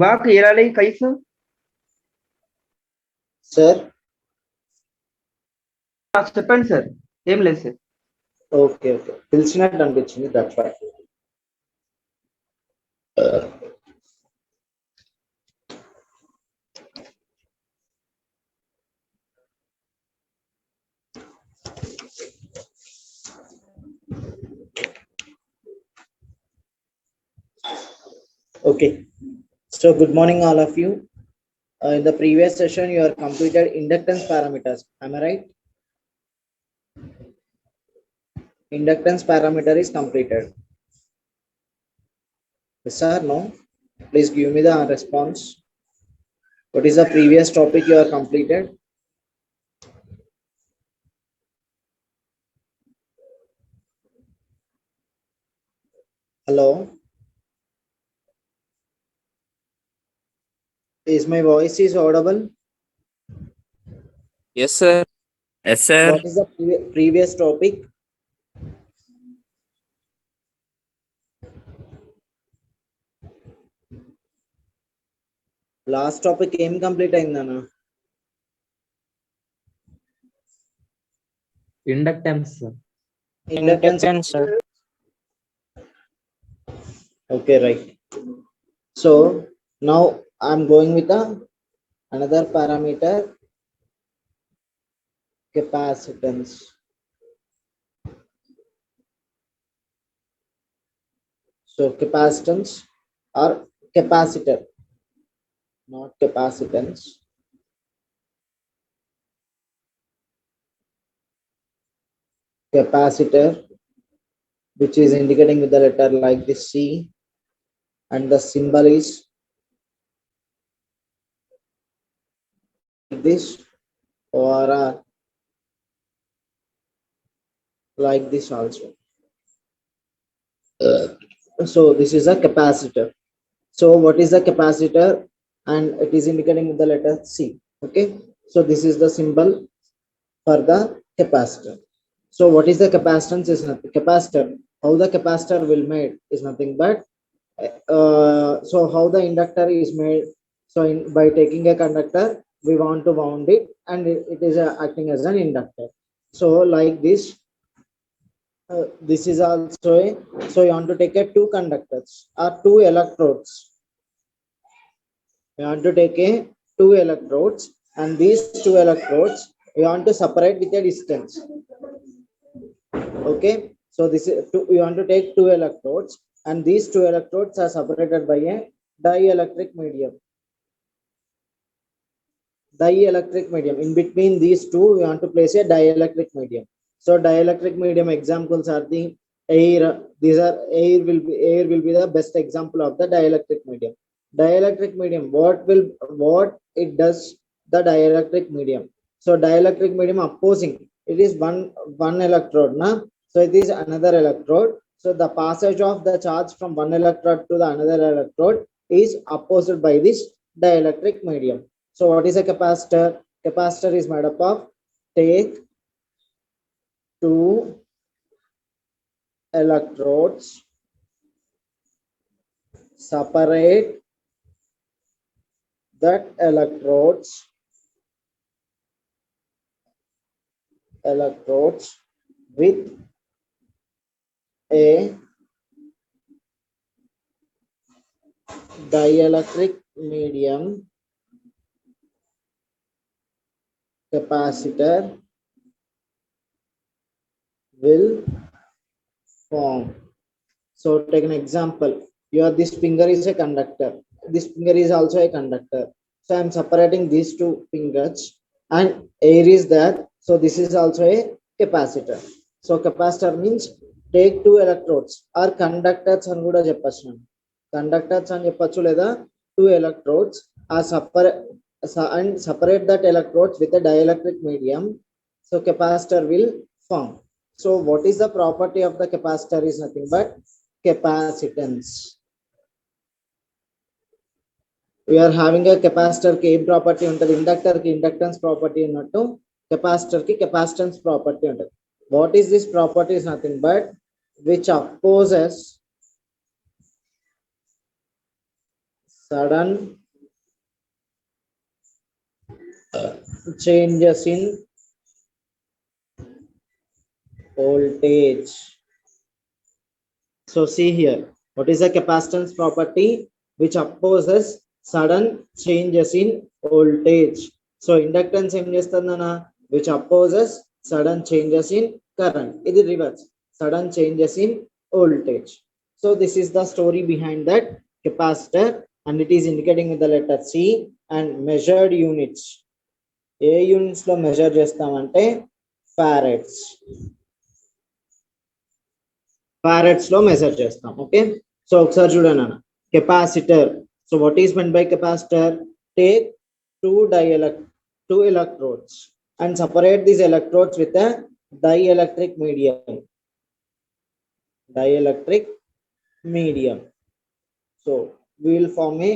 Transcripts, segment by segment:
Walk ఎలాలి Kaif sir చెప్పండి sir. ఏం లేదు సార్. ఓకే ఓకే పిలిచినట్టు అనిపించింది, that's why. Okay, so good morning all of you. In the previous session you have completed inductance parameters, am I right? Inductance parameter is completed. Yes or no? Please give me the response. What is the previous topic you are completed? Hello, is my voice is audible? Yes, sir. Yes, sir. What is the previous topic? Last topic ఏం complete అయిందన్న? Inductance. Inductance, sir. Okay, right. So now I'm going with another parameter, capacitance. So capacitance or capacitor, not capacitance. Capacitor, which is indicating with the letter like this C, and the symbol is this, or like this also. So this is a capacitor. So what is the capacitor? And it is indicating with the letter C. Okay, so this is the symbol for the capacitor. So what is the capacitance? Is nothing. Capacitor, how the capacitor will made is nothing but so how the inductor is made. So by taking a conductor, we want to wound it, and it is acting as an inductor. So like this, this is also a, so you want to take a two conductors or two electrodes. You want to take a two electrodes, and these two electrodes you want to separate with a distance. Okay, so this is two, you want to take two electrodes, and these two electrodes are separated by a dielectric medium. Dielectric medium, in between these two you want to place a dielectric medium. So dielectric medium examples are the air. These are air will be the best example of the dielectric medium. Dielectric medium, what it does, the dielectric medium. So dielectric medium opposing, it is one electrode na, so it is another electrode. So the passage of the charge from one electrode to the another electrode is opposed by this dielectric medium. So what is a capacitor? Capacitor is made up of take two electrodes, separate that electrodes with a dielectric medium. Capacitor will form. So take an example. This finger is a conductor, this finger is also a conductor. So I'm separating these two fingers, and air is there, so this is also a capacitor. So capacitor means take two electrodes or conductors అని కూడా చెప్పొచ్చు. Conductors అని చెప్పొచ్చు, లేదా two electrodes are separate that electrodes with a dielectric medium. So capacitor will form. So what is the property of the capacitor? Is nothing but capacitance. We are having a capacitor ki em property untadi, inductor ki inductance property unnattu capacitor ki capacitance property untadi. What is this property? Is nothing but which opposes sudden changes in voltage. So see here, what is the capacitance property which opposes sudden changes in voltage? So inductance em chestundana, which opposes sudden changes in current. Idi reverse, sudden changes in voltage. So this is the story behind that capacitor, and it is indicating with the letter C. And measured units, A units లో measure చేస్తామంటే ఫారెడ్స్, ఫారెడ్స్ లో measure చేస్తాం. Okay, so ఒకసారి చూడండి అన్న, capacitor. So what is meant by capacitor? Take two electrodes and separate these electrodes with a dielectric medium. Dielectric medium. So we will form a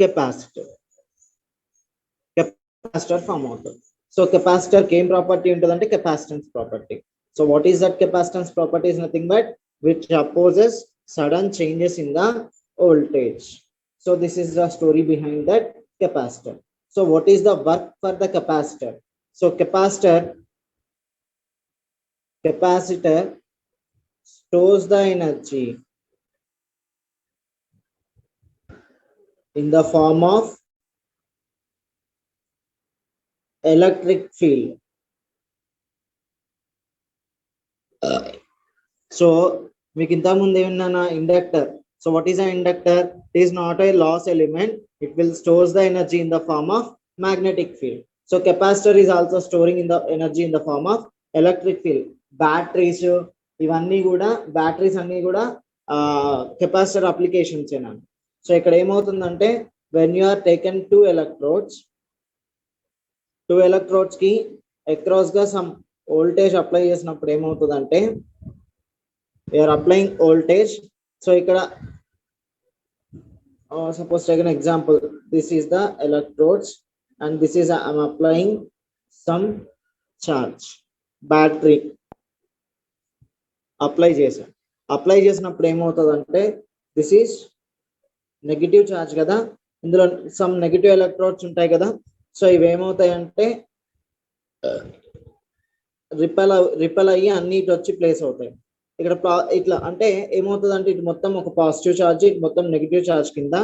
capacitor. Capacitor form అవుతుంది. So capacitor కి ఏం property ఉంటుందంటే capacitance property. So what is that capacitance property? Is nothing but which opposes sudden changes in the voltage. So this is the story behind that capacitor. So what is the work for the capacitor? So capacitor stores the energy in the form of electric field. So మీకు ఇంత ముందు ఏమన్నా inductor. So what is an inductor? It is not a loss element. It will stores the energy in the form of magnetic field. So capacitor is also storing in the energy in the form of electric field. Batteries ఇవన్నీ కూడా, batteries అన్ని కూడా capacitor applications ఏనా. So ఇక్కడ ఏమవుతుందంటే, when you are taken two electrodes కి across గా some voltage apply చేసినప్పుడు ఏమవుతుందంటే, you are applying voltage. So ఇక్కడ suppose take an example, this is the electrodes and this is I'm applying some charge, battery apply చేసినప్పుడు ఏమవుతుందంటే, this is negative charge కదా, ఇందులో some negative electrodes ఉంటాయి కదా. So ఇవి ఏమవుతాయంటే రిపెల్ అయ్యి అన్నిటి వచ్చి ప్లేస్ అవుతాయి. ఇక్కడ ఇట్లా అంటే ఏమవుతుందంటే, ఇటు మొత్తం ఒక పాజిటివ్ ఛార్జ్, ఇటు మొత్తం నెగిటివ్ ఛార్జ్ కింద.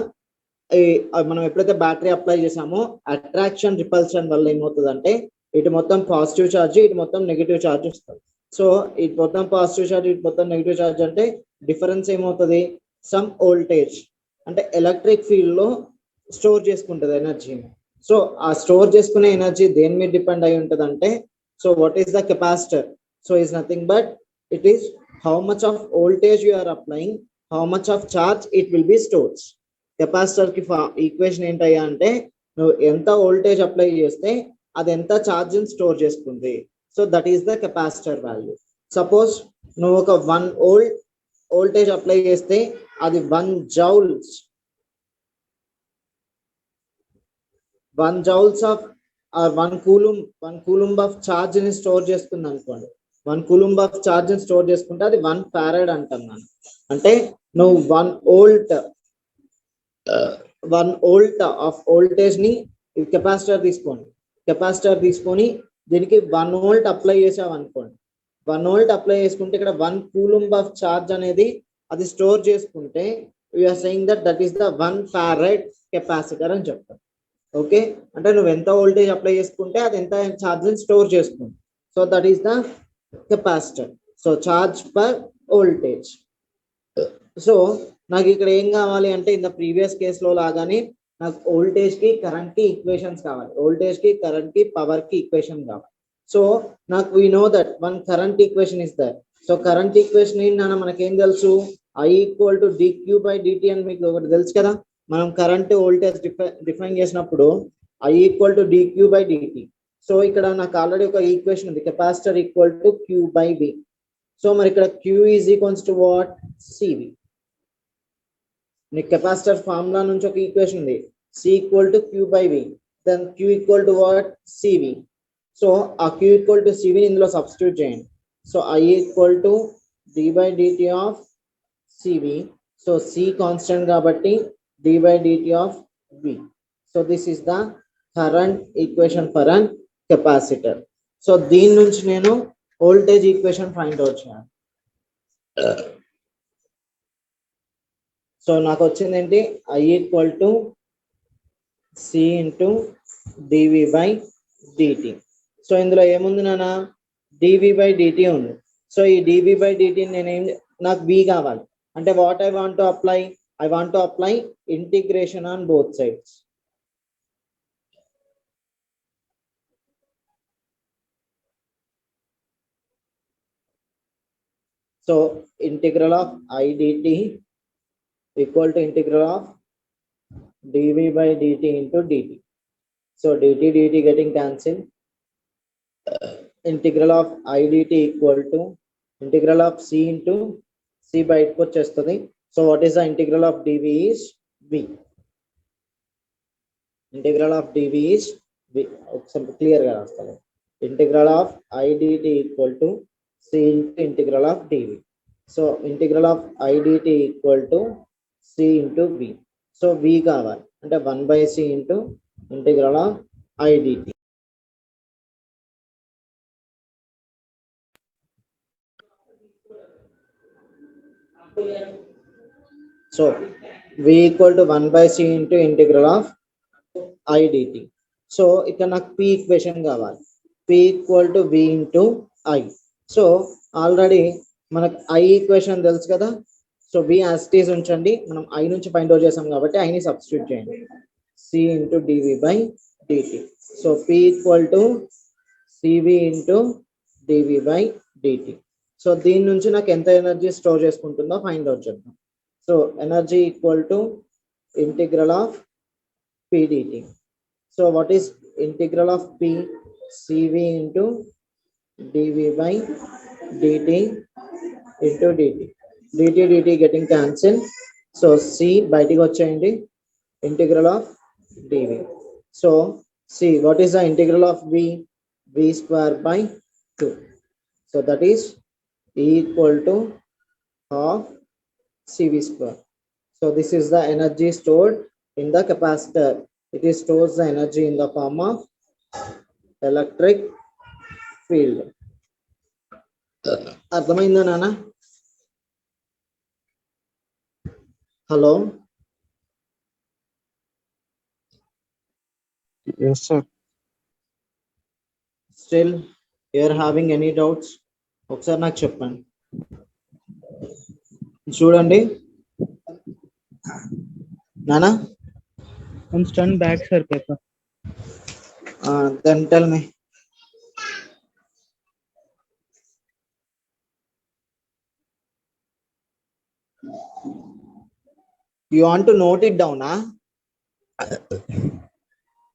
మనం ఎప్పుడైతే బ్యాటరీ అప్లై చేసామో అట్రాక్షన్ రిపల్షన్ వల్ల ఏమవుతుందంటే, ఇటు మొత్తం పాజిటివ్ ఛార్జ్, ఇటు మొత్తం నెగిటివ్ ఛార్జ్ వస్తుంది. సో ఇటు మొత్తం పాజిటివ్ ఛార్జ్, ఇటు మొత్తం నెగిటివ్ ఛార్జ్ అంటే డిఫరెన్స్ ఏమవుతుంది? సమ్ వోల్టేజ్ అంటే ఎలక్ట్రిక్ ఫీల్డ్ లో స్టోర్ చేసుకుంటుంది ఎనర్జీని. సో ఆ స్టోర్ చేసుకునే ఎనర్జీ దేని మీద డిపెండ్ అయి ఉంటుంది అంటే, so what is the capacitor? So is nothing but it is how much of voltage you are applying, how much of charge it will be stored. Capacitor ki equation ఏంటయ్యా అంటే, నువ్వు ఎంత voltage apply చేస్తే అది ఎంత charge store చేసుకుంది. So that is the capacitor value. Suppose నువ్వు ఒక 1 volt వోల్టేజ్ అప్లై చేస్తే అది 1 joules of or 1 coulomb of charge ని స్టోర్ చేసుకుంది అనుకోండి. 1 coulomb of charge ని స్టోర్ చేసుకుంటే అది 1 farad అంటున్నాను. అంటే నువ్వు 1 volt of వోల్టేజ్ ని కెపాసిటర్ తీసుకొని దీనికి 1 volt అప్లై చేసావు అనుకోండి. 1 volt అప్లై చేసుకుంటే ఇక్కడ 1 coulomb of charge అనేది అది స్టోర్ చేసుకుంటే we are saying that is the 1 farad capacitor అని చెప్తాం. ఓకే, అంటే నువ్వు ఎంత వోల్టేజ్ అప్లై చేసుకుంటే అది ఎంత ఛార్జ్ స్టోర్ చేసుకుంది. So that is the capacitor. So charge per voltage. So నాకు ఇక్కడ ఏం కావాలి అంటే, ఇన్ ద ప్రీవియస్ కేసులో లాగానే నాకు వోల్టేజ్ కి కరెంట్ కి ఈక్వేషన్స్ కావాలి, వోల్టేజ్ కి కరెంట్ కి పవర్ కి ఈక్వేషన్ కావాలి. సో నాకు we know that one current equation is that. So current equation ఏంటన్నా మనకేం తెలుసు? I = dq by dt అని మీకు ఒకటి తెలుసు కదా. మనం కరెంట్ వోల్టేజ్ డిఫైన్ చేసినప్పుడు I = dq by dt. So ఇక్కడ నాకు ఆల్రెడీ ఒక ఈక్వేషన్ ఉంది, capacitor = q by v. So మరి ఇక్కడ q = వాట్? cv. నీకు కెపాసిటర్ ఫార్ములా నుంచి ఒక ఈక్వేషన్ ఉంది, c = q by v, then q = what? cv. So ఆ q = cv ఇందులో సబ్స్టిట్యూట్ చేయండి. So I = d by dt of cv. So c constant కాబట్టి d by dt of v. So this is the current equation for an capacitor. So దీని నుంచి నేను voltage equation find out చేయాలి. So నాకు వచ్చింది ఏంటి, I equal to C into dv by dt. So ఇందులో ఏముంది నాన్న, dv బై dt ఉంది. సో ఈ dv బై dt నాకు v కావాలి అంటే what I want to apply, I want to apply integration on both sides. So integral of I dt equal to integral of dv by dt into dt. So dt getting cancelled. Integral of I dt equal to integral of c into c by it వచ్చేస్తుంది. So what is the integral of dv is v. Integral of dv is v. Clear గా రాస్తాను. Integral of I dt equal to c into integral of dv. So integral of I dt equal to c into v. So v కావాలి అంటే 1 by c into integral of I dt. So v equal to 1 by c into integral of I dt. So ఇక్కడ నాకు p equation కావాలి. p equal to v into I. So already మనకు I equation తెలుసు కదా. So v as it is ఉంచండి, మనం I నుంచి find out చేసాం కాబట్టి I ని సబ్స్టిట్యూట్ చేయండి. c into dv by dt. So p equal to cv into dv by dt. So దీని నుంచి నాకు ఎంత ఎనర్జీ స్టోర్ చేసుకుంటుందో ఫైండ్ అవుట్ చేద్దాం. So energy equal to integral of p dt. So what is integral of p, cv into dv by dt into dt getting cancelled. So c బయటికి వచ్చేయండి, integral of dv. So c, what is the integral of v, v square by 2. So that is equal to half cv square. So this is the energy stored in the capacitor. It is stores the energy in the form of electric field. అర్థమైందా నాన్న? Hello, Yes, sir. Still you are having any doubts? ఒకసారి నాకు చెప్పండి. చూడండి నానా. I'm stunned back, sir, paper. Then tell me. You want to note it down, huh?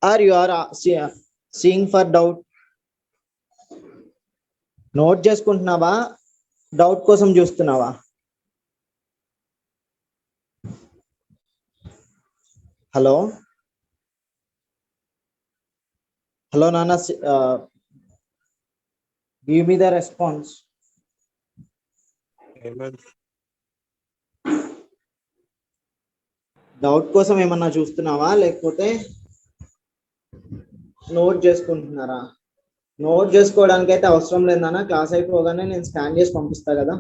Or you are seeing for doubt? Note చేసుకుంటున్నావా, doubt కోసం చూస్తున్నావా? Hello hello నాన్న, give me the response. Doubt కోసం ఏమన్నా చూస్తున్నావా లేకపోతే నోట్ చేసుకుంటున్నారా? Note చేసుకోవడానికి అయితే అవసరం లేదన్నా, క్లాస్ అయిపోగానే నేను స్కాన్ చేసి పంపిస్తా కదా.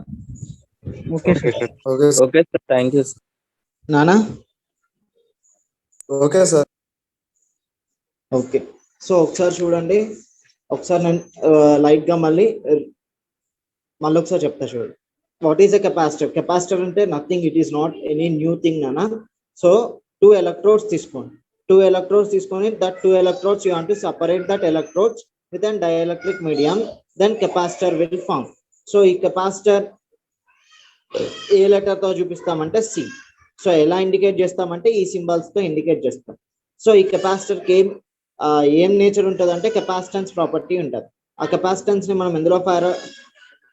Okay, sir. Okay, sir. Thank you, sir. నానా Okay, sir. ఓకే. సో ఒకసారి చూడండి, ఒకసారి నేను లైట్ గా మళ్ళీ ఒకసారి చెప్తా చూడండి. What is a capacitor? Capacitor అంటే nothing, it is not any new thing నానా. సో 2 electrodes తీసుకోండి. 2 electrodes తీసుకొని that 2 electrodes you want to separate that electrodes with an dielectric medium, then capacitor will form. So ఈ capacitor ఏ letter తో చూపిస్తామంటే C. So ఎలా indicate చేస్తామంటే ఈ symbols తో indicate చేస్తాం. సో ఈ కెపాసిటర్ కి ఏం నేచర్ ఉంటుంది అంటే కెపాసిటెన్స్ ప్రాపర్టీ ఉంటుంది. ఆ కెపాసిటెన్స్ ని మనం ఎందులో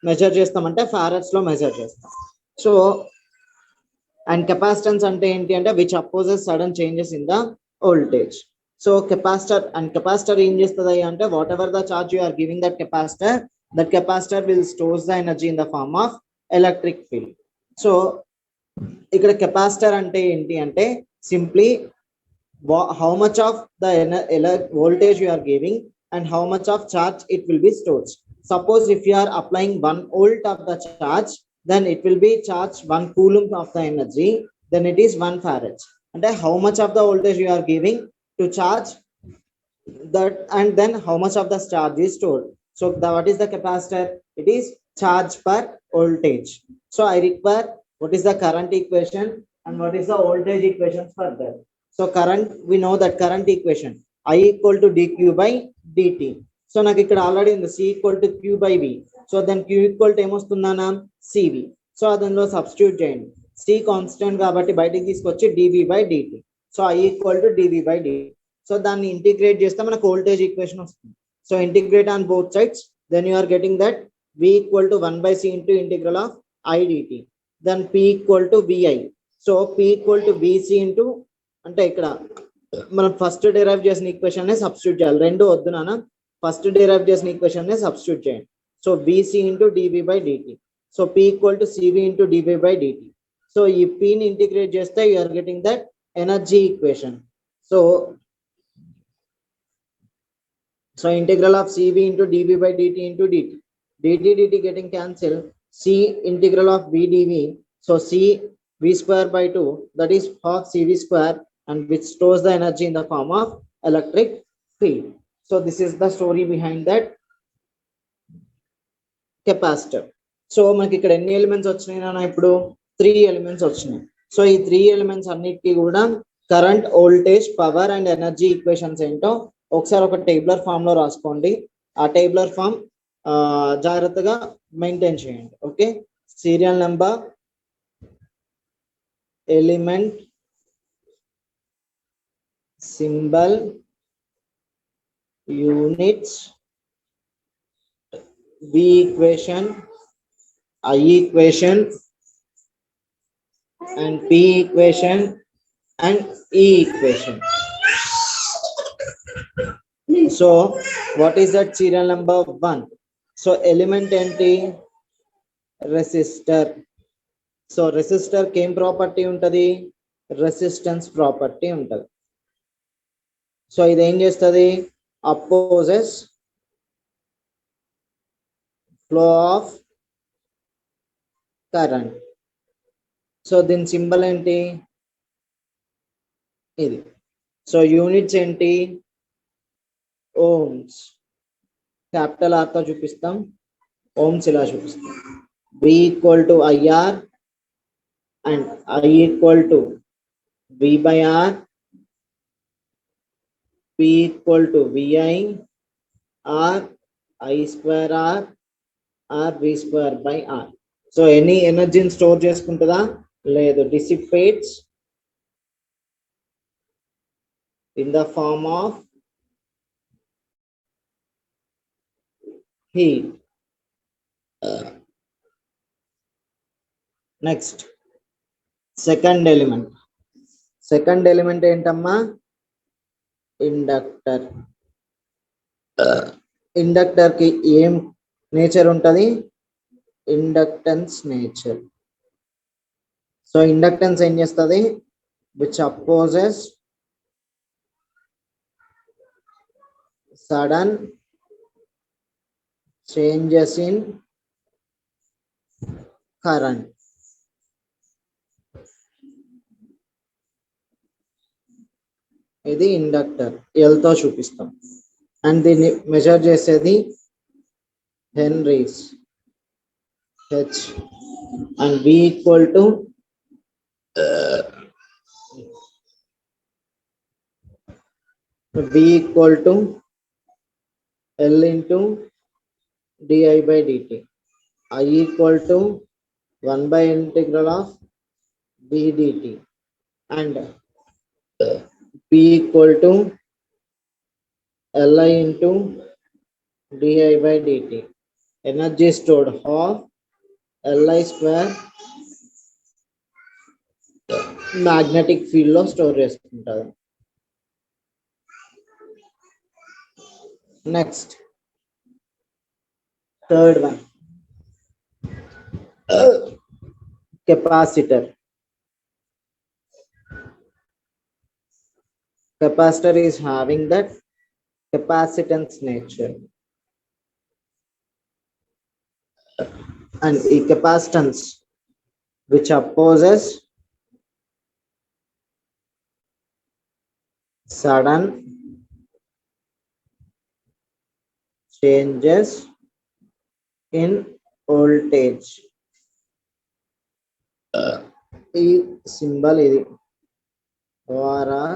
మెజర్ చేస్తామంటే ఫారడ్స్ లో మెజర్ చేస్తాం. సో అండ్ కెపాసిటెన్స్ అంటే ఏంటి అంటే which opposes sudden changes in the voltage. So capacitor ఏం చేస్తుంది అంటే whatever the charge you are giving that capacitor will stores the energy in the form of electric field. So ఇక్కడ capacitor అంటే ఏంటి అంటే simply how much of the voltage you are giving and how much of charge it will be stored. Suppose if you are applying 1 volt of the charge, then it will be charged 1 coulomb of the energy, then it is 1 farad. And how much of the voltage you are giving to charge that, and then how much of the charge is stored. So what is the capacitor? It is charge per voltage. So I require what is the current equation and what is the voltage equation for that. So current, we know that current equation I equal to dq by dt. So నాకు ఇక్కడ already ఉంది c equal to q by v. So then q equal to ఏమొస్తుందన్నా cv. So అందులో substitute చేయండి. c constant కాబట్టి బయటికి తీసుకొచ్చి dv by dt. So I equal to dv by dt. So దాన్ని ఇంటిగ్రేట్ చేస్తే మనకు వోల్టేజ్ ఈక్వేషన్ వస్తుంది. So integrate on both sides, then you are getting that v equal to 1 by c into integral of I dt. Then p equal to vi. So p equal to vc into, అంటే ఇక్కడ మనం first derive చేసిన equation నే substitute చేయాలి. రెండు వద్దు నాన్న, first derive చేసిన ఈక్వేషన్ నే సబ్స్టిట్యూట్ చేయండి. So vc into dv by dt. So p equal to cv into dv by dt. So ఈ p ని ఇంటిగ్రేట్ చేస్తే you are getting that energy equation. So integral of cv into dv by dt into dt. dt getting cancelled. C integral of v dv. So c v square by 2, that is half cv square, and which stores the energy in the form of electric field. So this is the story behind that capacitor. So మనకి ఇక్కడ ఎన్ని elements వచ్చినాయి నాన్న? ఇప్పుడు 3 elements వచ్చినాయి. So ఈ 3 elements అన్నిటికీ కూడా current, voltage, power and energy equations ఏంటో ఒకసారి ఒక టేబులర్ ఫామ్ లో రాసుకోండి. ఆ టేబులర్ ఫామ్ జాగ్రత్తగా మెయింటైన్ చేయండి. Okay, serial number, element, symbol, units, V equation, I equation, and P equation, and E equation. So what is that serial number 1? So element enti resistor. So resistor ki em property untadi? Resistance property untadi. So ఇది ఏం చేస్తుంది? Opposes flow of current. So దీని symbol ఏంటి? ఇది. So units ఏంటి? Ohm's. Capital are తో చూపిస్తాం, Ohm's ఇలా చూపిస్తాం. V equal to IR and I equal to V by R, P equal to VI, R I square R, R V square by R. So any ఎనర్జీని store చేసుకుంటుందా? లేదు. డిసిపేట్స్ in the form of heat. Next, second element. Second element ఏంటమ్మా? Inductor. Inductor కి ఏం nature ఉంటది? Inductance nature. So inductance ఏం చేస్తుంది? which opposes sudden changes in current. ఇది inductor, L తో చూపిస్తాం. అండ్ దీన్ని మెజర్ చేసేది henrys, H, and V equal to V equal to L into di by dt. I equal to 1 by integral of v dt, and P equal to Li into di by dt. Energy stored half Li square magnetic field లో store చేసుకుంటారు. Next, third one, capacitor. capacitor is having that capacitance nature, and a capacitance which opposes sudden changes in voltage. ఈ symbol ఇది ORR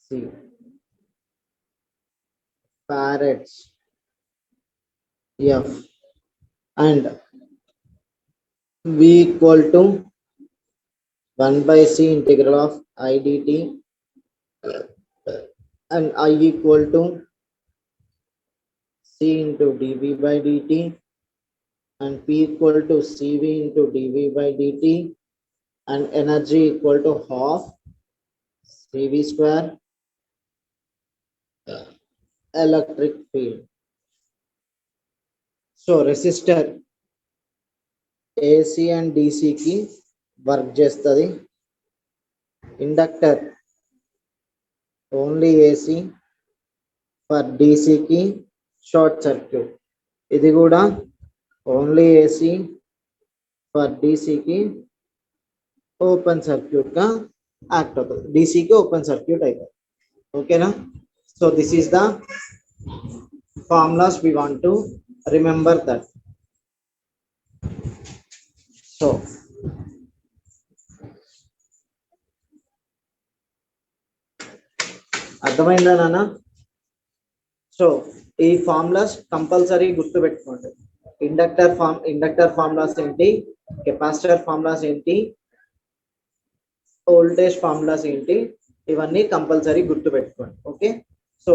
C farads F and V equal to 1 by C integral of I dt and I equal to C into dV by dt and P equal to CV into dV by dt and energy equal to half CV square electric field. So resistor AC and DC ki work chestadi, inductor only AC, for DC ki short circuit, ఇది కూడా only AC, for DC ki open circuit గా act అవుతుంది, DC కి open circuit అవుతుంది. ఓకేనా? So this is the formulas we want to remember that. So అర్థమైందా నాన్న? So ఈ ఫార్ములాస్ కంపల్సరీ గుర్తు పెట్టుకోండి. ఇండక్టర్ ఫార్ములాస్ ఏంటి, కెపాసిటర్ ఫార్ములాస్ ఏంటి, వోల్టేజ్ ఫార్ములాస్ ఏంటి, ఇవన్నీ కంపల్సరీ గుర్తు పెట్టుకోండి. ఓకే, సో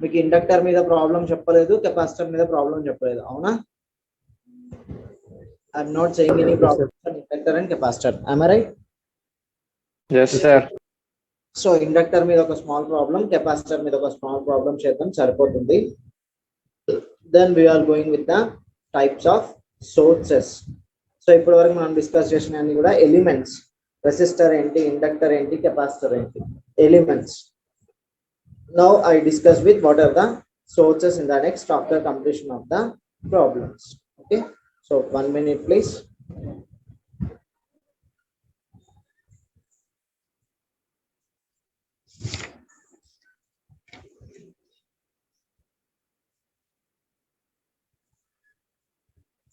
మీకు ఇండక్టర్ మీద ప్రాబ్లం చెప్పలేదు, కెపాసిటర్ మీద ప్రాబ్లం చెప్పలేదు, అవునా? I'm not saying any problem for inductor and capacitor, am I right? Yes, sir. So inductor మీద ఒక స్మాల్ ప్రాబ్లం, కెపాసిటర్ మీద ఒక స్మాల్ ప్రాబ్లం చేద్దాం, సరిపోతుంది. Then we're going with the types of sources. So ఇప్పటి వరకు మనం డిస్కస్ చేసిన అన్ని కూడా ఎలిమెంట్స్. రెసిస్టర్ ఏంటి, ఇండక్టర్ ఏంటి, కెపాసిటర్ ఏంటి, elements. Now I discuss with what are the sources in the next after completion of the problems. Okay, so 1 minute please.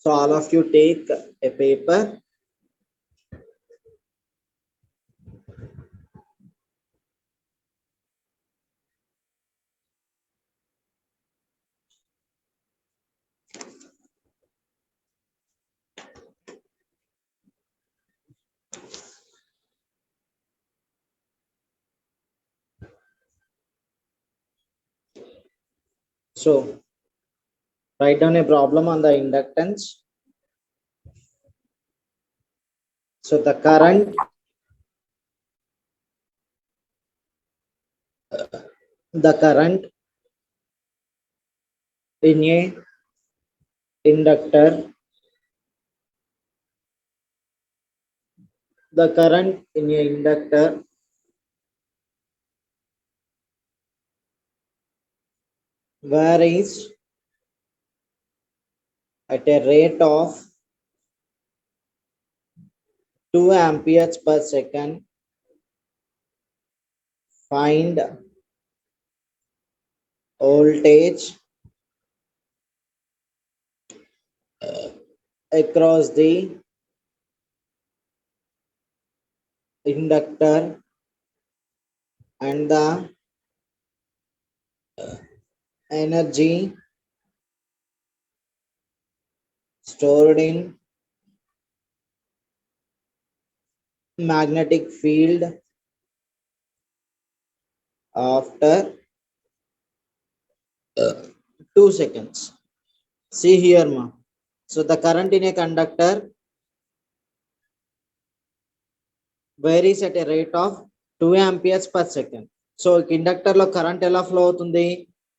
So all of you take a paper. So write down a problem on the inductance. So the current in a inductor, varies at a rate of 2 amperes per second. Find voltage across the inductor and the energy stored in magnetic field after 2 seconds. See here ma. So the current in a conductor varies at a rate of 2 amperes per second. So inductor lo current ela flow avutundi,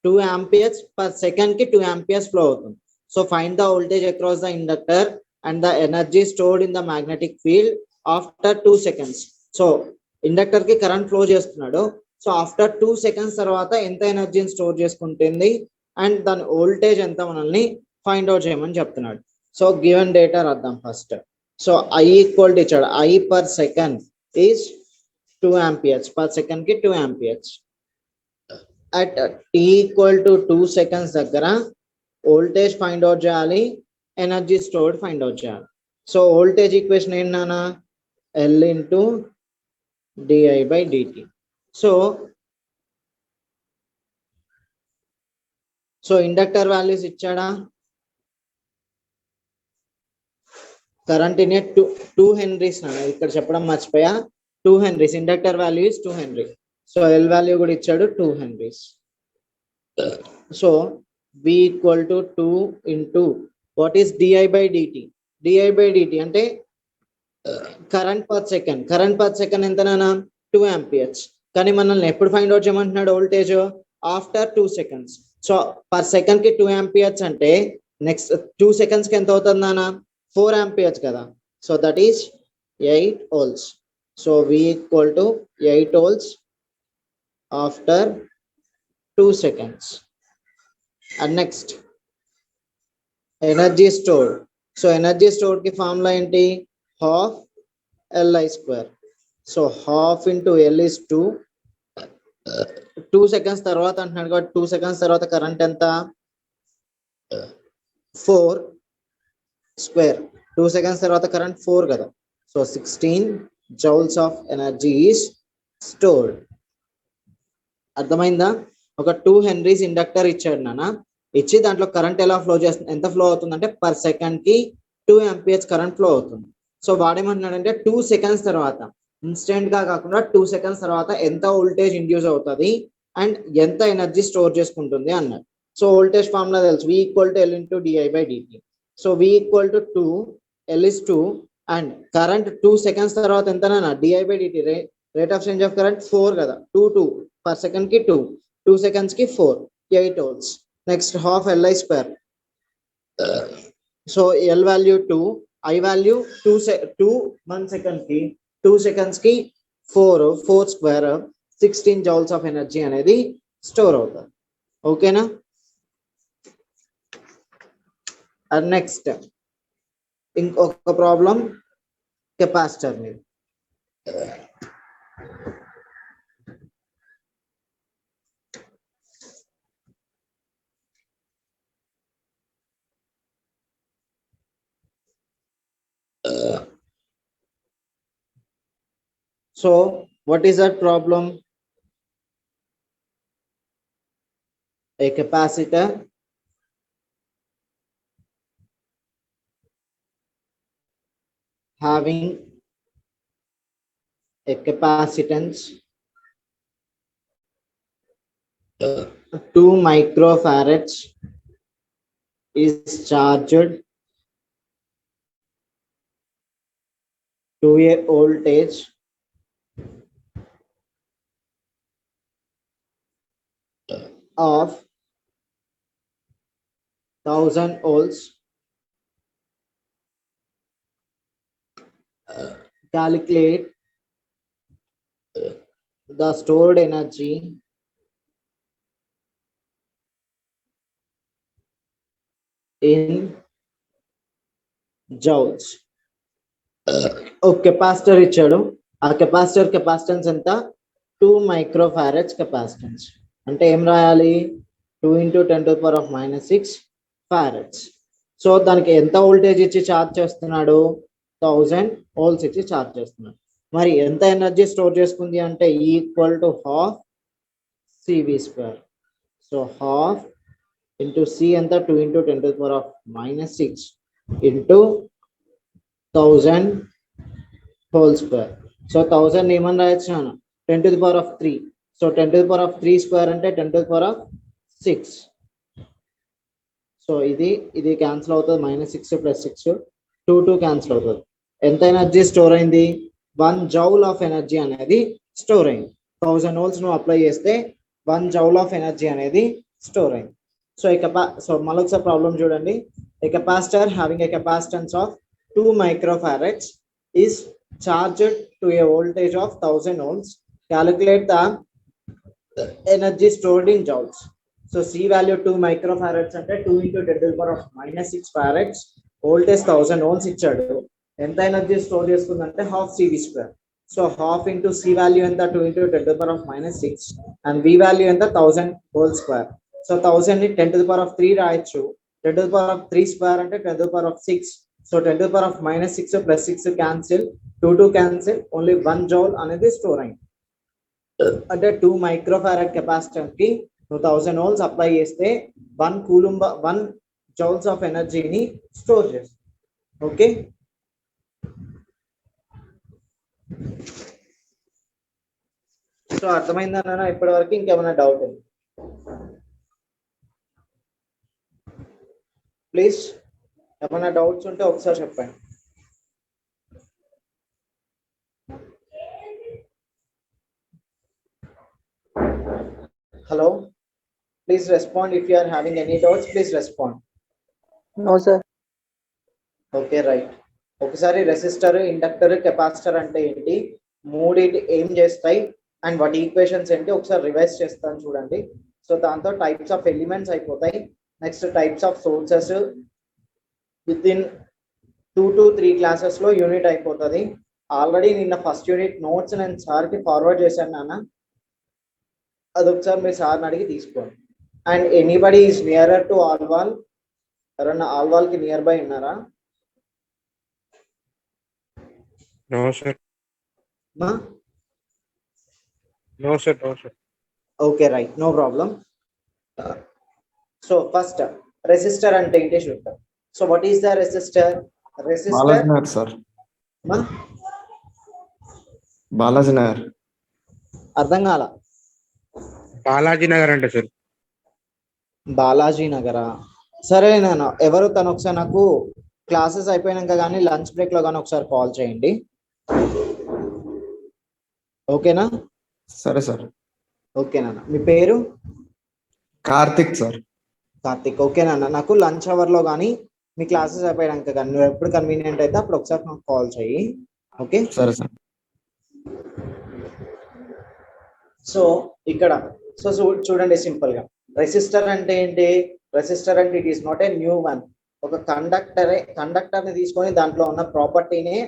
2 amperes per second ki 2 amperes flow avutundi. So find the voltage across the inductor and the energy stored in the magnetic field after 2 seconds. So inductor కి current flow చేస్తున్నాడు. So after 2 seconds తర్వాత ఎంత ఎనర్జీని store చేసుకుంటుంది and దాని voltage ఎంత మనల్ని find out చేయమని చెప్తున్నాడు. సో గివెన్ డేటా రాద్దాం first. So I equal to ఇచ్చాడు, I per second is 2 amperes, per second కి 2 amperes. At t equal to 2 seconds దగ్గర వోల్టేజ్ ఫైండ్ అవుట్ చేయాలి, ఎనర్జీ స్టోర్డ్ ఫైండ్ అవుట్ చేయాలి. సో వోల్టేజ్ ఈక్వేషన్ ఏంటన్నా, L into di by dt. So inductor values ఇచ్చాడా, current in 2 henrys నాన్న, ఇక్కడ చెప్పడం మర్చిపోయా, 2 henrys, inductor value is 2 henry. So L value కూడా ఇచ్చాడు 2 henrys. So V equal to 2 into what is di by dt. Di by dt అంటే current per second, current per second ఎంతనా 2 amperes. కానీ మనల్ని ఎప్పుడు ఫైండ్ అవుట్ చేయమంటున్నాడు voltage, after 2 seconds. So per second కి 2 amperes అంటే నెక్స్ట్ 2 సెకండ్స్ కి ఎంత అవుతుంది నాన్న, 4 amperes కదా. So that is 8 volts. So V equal to 8 volts after 2 seconds. And next energy store. So energy store కి ఫార్ములా ఏంటి, half LI square. So half into L is 2 seconds తర్వాత అంటున్నాడు కాబట్టి 2 సెకండ్స్ తర్వాత కరెంట్ ఎంత, 4 square. 2 seconds తర్వాత current 4 కదా. So 16 joules of energy is stored. అర్థమైందా, ఒక 2 హెన్రీస్ ఇండక్టర్ ఇచ్చాడు నాన్న, ఇచ్చి దాంట్లో కరెంట్ ఎలా ఫ్లో చేస్తుంది, ఎంత ఫ్లో అవుతుంది అంటే పర్ సెకండ్ కి 2 amperes కరెంట్ ఫ్లో అవుతుంది. సో వాడేమంటున్నాడంటే 2 సెకండ్స్ తర్వాత, ఇన్స్టెంట్ గా కాకుండా 2 సెకండ్స్ తర్వాత ఎంత వోల్టేజ్ ఇండ్యూస్ అవుతుంది అండ్ ఎంత ఎనర్జీ స్టోర్ చేసుకుంటుంది అన్నాడు. సో వోల్టేజ్ ఫార్ములా తెలుసు, V equal to L into di by dt. So V equal to 2, L is 2 and current 2 seconds తర్వాత ఎంతనా di by dt, rate of change of current 4 కదా, 2 per second కి 2 seconds కి 4, 8 volts. Next half LI square. So L value 2, I value 2 1 second కి 2 seconds కి 4 square, 16 joules of energy అనేది store అవుతుంది. ఓకేనా. అండ్ నెక్స్ట్ ఇంకొక ప్రాబ్లం కెపాసిటర్ మీద. So what is that problem? A capacitor having a capacitance 2 microfarads is charged to a voltage of 1000 volts. Calculate the stored energy in joules. ఒక capacitor ఇచ్చాడు, ఆ capacitor capacitance ఎంత, 2 microfarads capacitance. అంటే ఏం రాయాలి, 2 × 10⁻⁻6 farads. So దానికి ఎంత voltage ఇచ్చి ఛార్జ్ చేస్తున్నాడు, 1000 volts ఇచ్చి ఛార్జ్ చేస్తున్నాడు. మరి ఎంత ఎనర్జీ స్టోర్ చేసుకుంది అంటే equal to half CV square. So half into C ఎంత, 2 × 10⁻⁻6 ఇంటూ 1000 హోల్ స్క్వేర్. సో 1000 ఏమని రాయొచ్చు, 10⁻3. సో 10⁻3 స్క్వేర్ అంటే 10⁻6. సో ఇది క్యాన్సిల్ అవుతుంది, -6 + 6 2 క్యాన్సిల్ అవుతుంది. ఎంత ఎనర్జీ స్టోర్ అయింది, 1 joule ఆఫ్ ఎనర్జీ అనేది స్టోర్ అయింది. 1000 volts నువ్వు అప్లై చేస్తే 1 joule ఆఫ్ ఎనర్జీ అనేది స్టోర్ అయింది. సో మళ్ళొకసారి ప్రాబ్లం చూడండి. A capacitor having a capacitance of 2 microfarads is charged to a voltage of 1000 ohms. Calculate the energy stored in joules. So C value 2 microfarads అంటే 2 into 10 to the power of -6 farads. Voltage 1000 ohms ఇచ్చాడు. ఎంత energy store చేసుకుందంటే half CV square. So half into C value ఎంత 2 into 10 to the power of -6 and V value ఎంత 1000 whole square. So 1000 ని 10 to the power of 3 రాయొచ్చు. 10 to the power of 3 square అంటే 10 to the power of 6. So 10 to the power of -6 plus 6 cancel, 2 cancel, only 1 joule అనేది store అయింది. అంటే 2 microfarad capacitor కి 1000 volts apply చేస్తే 1 coulomb 1 joules of ఎనర్జీని store చేస్తుంది. Okay, so అర్థమైందన్నా ఇప్పటి వరకు? ఇంకేమైనా డౌట్ ఉంది ప్లీజ్? ఏమైనా డౌట్స్ ఉంటే ఒకసారి చెప్పండి. Hello, please respond. If you are having any doubts, please respond. No, sir. Okay, right. ఒకసారి రెసిస్టర్, ఇండక్టర్, కెపాసిటర్ అంటే ఏంటి, మూడింటి ఏం చేస్తాయి అండ్ వాటి ఈక్వేషన్స్ ఏంటి ఒకసారి రివైజ్ చేస్తాను చూడండి. సో దాంతో టైప్స్ ఆఫ్ ఎలిమెంట్స్ అయిపోతాయి. Next types of sources with in 2 to 3 classes లో యూనిట్ అయిపోతుంది. ఆల్రెడీ నిన్న ఫస్ట్ యూనిట్ నోట్స్ నేను సార్కి ఫార్వర్డ్ చేశాను నాన్న, అదొకసారి మీరు సార్ని అడిగి తీసుకోండి. And anybody is nearer to Alwal? ఎవరన్నా ఆల్వాల్ కి నియర్ బై ఉన్నారా? No, sir. మా No, sir. No, sir. Okay, right, no problem. So first resistor అంటే ఏంటి చూద్దాం. So what is the resistor? Resistor Balajinagar sir. మా బాలాజీనగర్. అర్థం కాల. బాలాజీ నగర్ అంటే సార్. బాలాజీ నగరా? సరే నాన్న, ఎవరు తను ఒకసారి నాకు క్లాసెస్ అయిపోయినాక కానీ లంచ్ బ్రేక్ లో కానీ ఒకసారి కాల్ చేయండి. ఓకేనా? సరే సార్. ఓకేనా? మీ పేరు? కార్తిక్ సార్. కార్తిక్. ఓకేనా? నాకు లంచ్ అవర్ లో కానీ మీ క్లాసెస్ అయిపోయాక కానీ నువ్వు ఎప్పుడు కన్వీనియంట్ అయితే అప్పుడు ఒకసారి నాకు కాల్ చేయి. ఓకే, సరే సార్. సో ఇక్కడ సో చూడండి సింపుల్ గా రెసిస్టర్ అంటే ఏంటి? రెసిస్టర్ అంటే it is not a new one. ఒక కండక్టర్ ని తీసుకొని దాంట్లో ఉన్న ప్రాపర్టీనే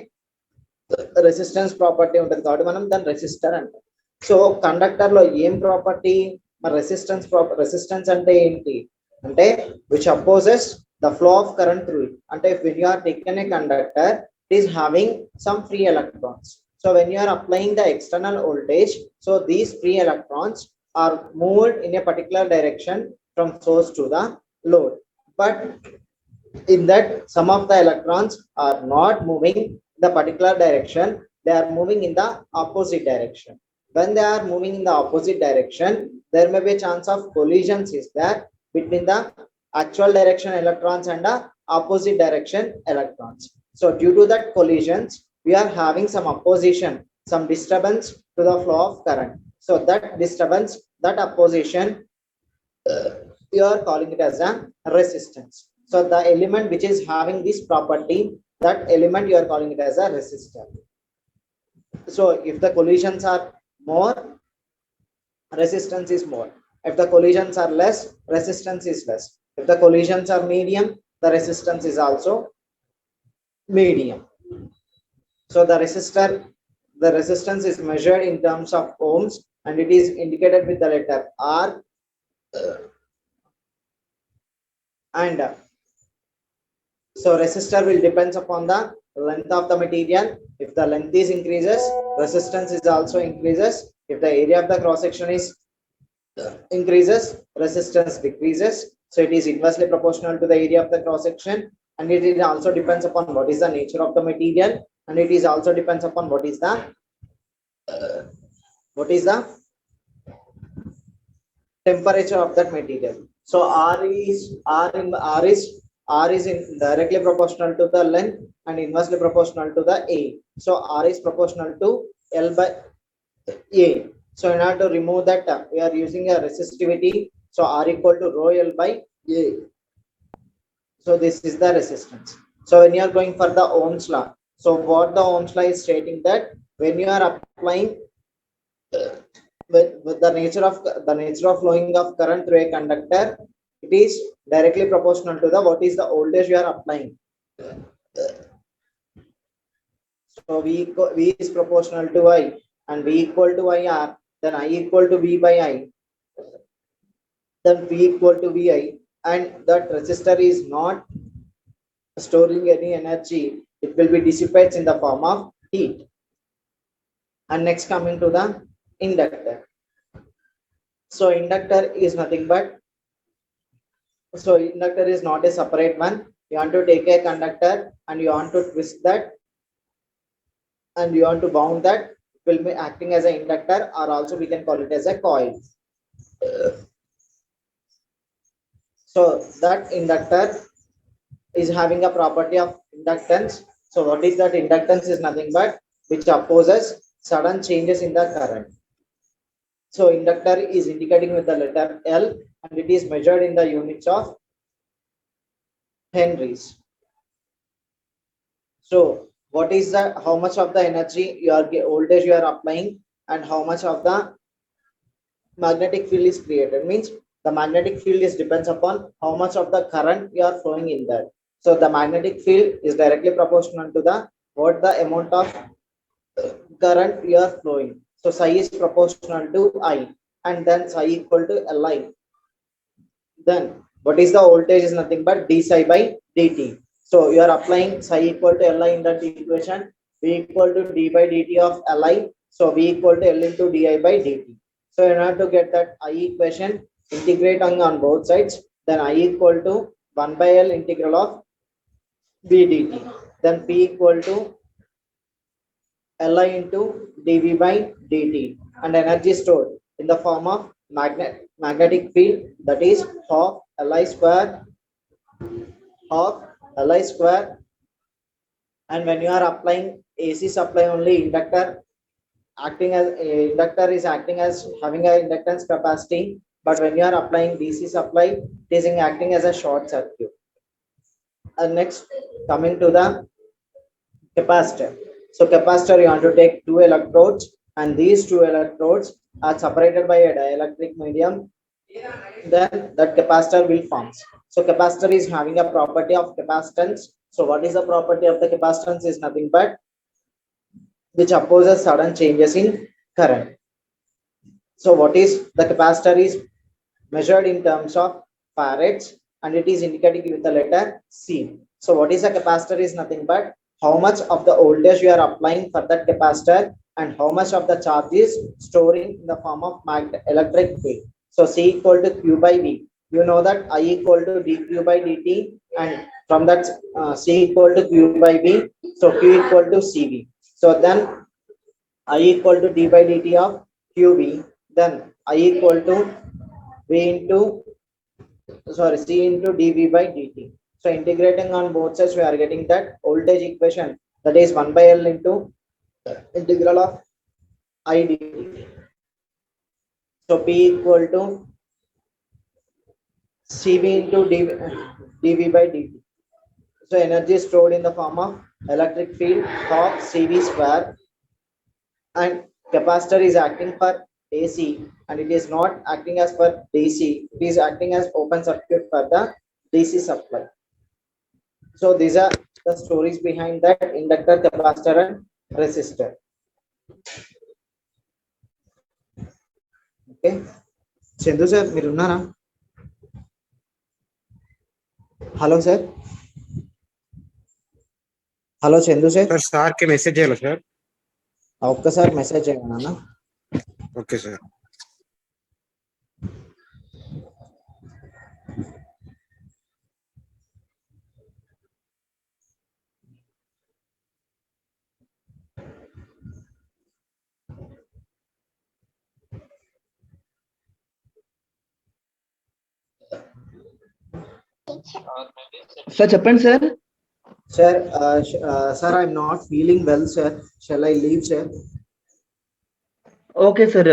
రెసిస్టెన్స్ ప్రాపర్టీ ఉంటుంది కాబట్టి మనం దాన్ని రెసిస్టర్ అంటాం. సో కండక్టర్ లో ఏం ప్రాపర్టీ? మరి రెసిస్టెన్స్ అంటే ఏంటి అంటే which opposes the flow of current through it. అంటే when you are taken a conductor, it is having some free electrons. So when you are applying the external voltage, so these free electrons are moved in a particular direction from source to the load. But in that, some of the electrons are not moving the particular direction, they are moving in the opposite direction. When they are moving in the opposite direction, there may be a chance of collisions is there between the actual direction electrons and the opposite direction electrons. So due to that collisions, we are having some opposition, some disturbance to the flow of current. So that disturbance, that opposition, you are calling it as a resistance. So the element which is having this property, that element you are calling it as a resistor. So if the collisions are more, resistance is more. If the collisions are less, resistance is less. If the collisions are medium, the resistance is also medium. So the resistance is measured in terms of ohms and it is indicated with the letter R. And so resistor will depends upon the length of the material. If the length is increases, resistance is also increases. If the area of the cross section is increases, resistance decreases. So it is inversely proportional to the area of the cross section, and it also depends upon what is the nature of the material, and it is also depends upon what is the temperature of that material. So R is directly proportional to the length and inversely proportional to the A. So R is proportional to L by A. So in order to remove that, we are using a resistivity. So R equal to rho L by A. So this is the resistance. So when you are going for the Ohm's law, so what the Ohm's law is stating that when you are applying with the nature of flowing of current through a conductor, it is directly proportional to the what is the voltage you are applying. So V is proportional to I, and V equal to IR, then I equal to V by I, then V equal to VI, and that resistor is not storing any energy, it will be dissipates in the form of heat. And next coming to the inductor. So inductor is nothing but, so inductor is not a separate one. You want to take a conductor and you want to twist that and you want to bound that, it will be acting as an inductor, or also we can call it as a coil. So that inductor is having a property of inductance. So what is that inductance is nothing but which opposes sudden changes in the current. So inductor is indicating with the letter L, and it is measured in the units of henries. So what is the, how much of the energy you are voltage you are applying, and how much of the magnetic field is created, means the magnetic field is depends upon how much of the current you are flowing in that. So the magnetic field is directly proportional to the what the amount of current you are flowing. So psi is proportional to I, and then psi equal to Li. Then what is the voltage is nothing but d psi by dt. So you are applying psi equal to Li in that equation, V equal to d by dt of Li. So V equal to L into di by dt. So in order to get that I equation, integrating on both sides, then I equal to 1 by L integral of V dt. Then P equal to Li into dV by dt, and energy stored in the form of magnetic field, that is half Li square, and when you are applying AC supply only, inductor is acting as having a inductance capacity, but when you are applying DC supply, it is acting as a short circuit. And next coming to the capacitor. So capacitor, you want to take two electrodes, and these two electrodes are separated by a dielectric medium, then that capacitor will form. So capacitor is having a property of capacitance. So what is the property of the capacitance is nothing but which opposes sudden changes in current. So what is the capacitor is measured in terms of farads, and it is indicated with the letter C. So what is a capacitor is nothing but how much of the voltage you are applying for that capacitor, and how much of the charge is storing in the form of electric field. So C equal to Q by V. You know that I equal to dQ by dt, and from that C equal to Q by V, so Q equal to CV. So then I equal to d by dt of QV, then I equal to C into dV by dt. So integrating on both sides, we are getting that voltage equation, that is 1 by L into integral of I dt. So P equal to CV into dV by dt. So energy stored in the form of electric field of CV square, and capacitor is acting for AC, and it is not acting as for DC, it is acting as open circuit for the DC supply. So these are the stories behind that inductor, capacitor, and resistor. Okay, Chendu sir, మీరు ఉన్నారా? Hello sir, hello Chandu sir. Sir కి message చేయాలి sir. ఒక్కసారి message చేయండి అన్న. Okay sir. Sir చెప్పండి sir. Sir, I'm not feeling well, sir. Shall I leave, sir? Okay sir.